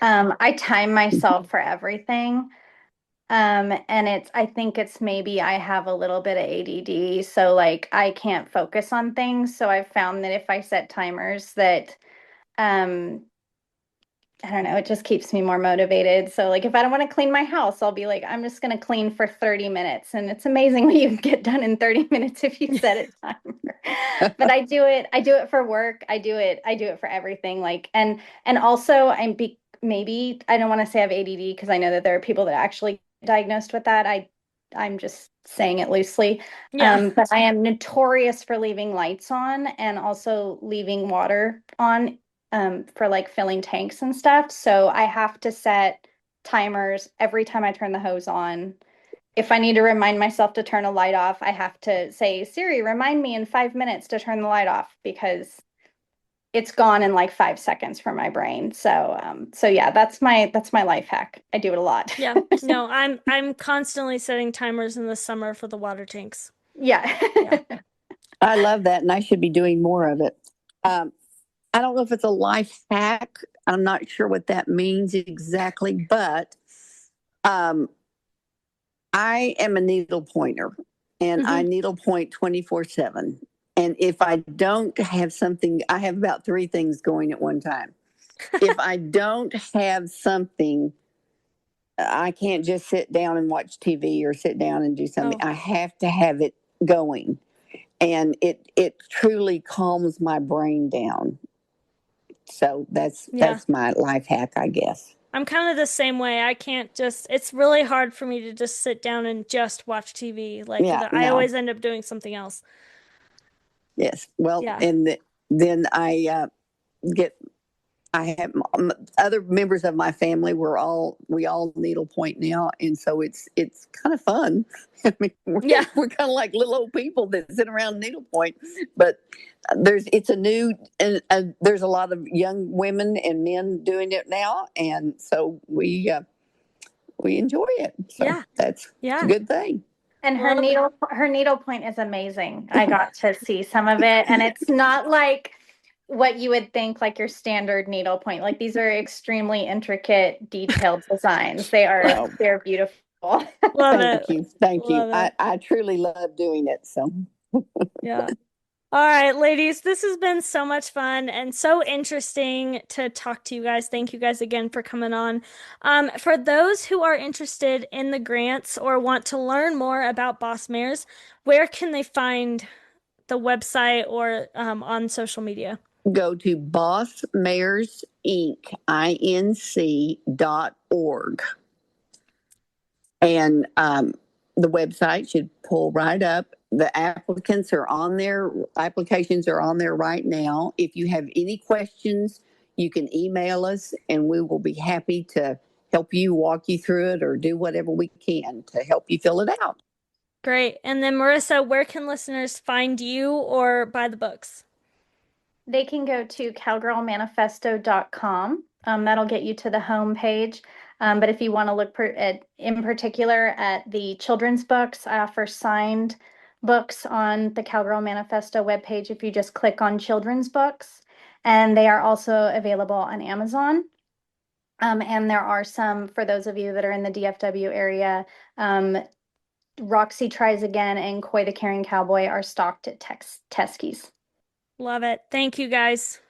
S3: I time myself for everything. And I think it's maybe I have a little bit of ADD, so like I can't focus on things. So I've found that if I set timers that, um, I don't know, it just keeps me more motivated. So like if I don't want to clean my house, I'll be like, I'm just going to clean for 30 minutes. And it's amazing what you can get done in 30 minutes if you set a timer. But I do it for work. I do it for everything. Like, and also maybe I don't want to say I have ADD because I know that there are people that actually diagnosed with that. I'm just saying it loosely.
S1: Yeah.
S3: But I am notorious for leaving lights on and also leaving water on for like filling tanks and stuff. So I have to set timers every time I turn the hose on. If I need to remind myself to turn a light off, I have to say, Siri, remind me in 5 minutes to turn the light off because it's gone in like 5 seconds from my brain. So yeah, that's my life hack. I do it a lot.
S1: Yeah. No, I'm constantly setting timers in the summer for the water tanks.
S3: Yeah.
S2: I love that, and I should be doing more of it. I don't know if it's a life hack. I'm not sure what that means exactly, but I am a needle pointer, and I needle point 24/7. And if I don't have something, I have about 3 things going at one time. If I don't have something, I can't just sit down and watch TV or sit down and do something. I have to have it going. And it truly calms my brain down. So that's my life hack, I guess.
S1: I'm kind of the same way. I can't just, it's really hard for me to just sit down and just watch TV. Like, I always end up doing something else.
S2: Yes. Well, and then I have other members of my family. We all needlepoint now, and so it's kind of fun. I mean, we're kind of like little old people that sit around needlepoint, but there's a lot of young women and men doing it now, and so we enjoy it. So that's a good thing.
S3: And her needlepoint is amazing. I got to see some of it, and it's not like what you would think like your standard needlepoint. Like these are extremely intricate, detailed designs. They're beautiful.
S1: Love
S2: Thank you. I truly love doing it. So
S1: yeah. All right, ladies, this has been so much fun and so interesting to talk to you guys. Thank you guys again for coming on. For those who are interested in the grants or want to learn more about Bossmares, where can they find the website or on social media?
S2: Go to Bossmares Inc.org. And the website should pull right up. The applications are on there right now. If you have any questions, you can email us and we will be happy to help you, walk you through it, or do whatever we can to help you fill it out.
S1: Great. And then Marissa, where can listeners find you or buy the books?
S3: They can go to cowgirlmanifesto.com. That'll get you to the home page. But if you want to look in particular at the children's books, I offer signed books on the Cowgirl Manifesto webpage if you just click on children's books. And they are also available on Amazon. And there are some, for those of you that are in the DFW area, Roxy Tries Again and Coy the Caring Cowboy are stocked at Teskey's.
S1: Love it. Thank you, guys.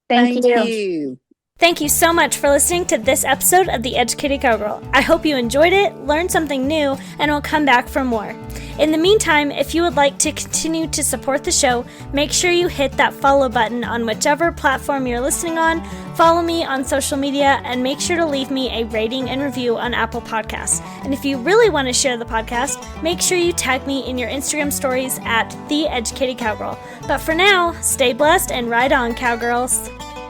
S3: Thank you.
S1: Thank you so much for listening to this episode of The Educated Cowgirl. I hope you enjoyed it, learned something new, and will come back for more. In the meantime, if you would like to continue to support the show, make sure you hit that follow button on whichever platform you're listening on, follow me on social media, and make sure to leave me a rating and review on Apple Podcasts. And if you really want to share the podcast, make sure you tag me in your Instagram stories at The Educated Cowgirl. But for now, stay blessed and ride on, cowgirls.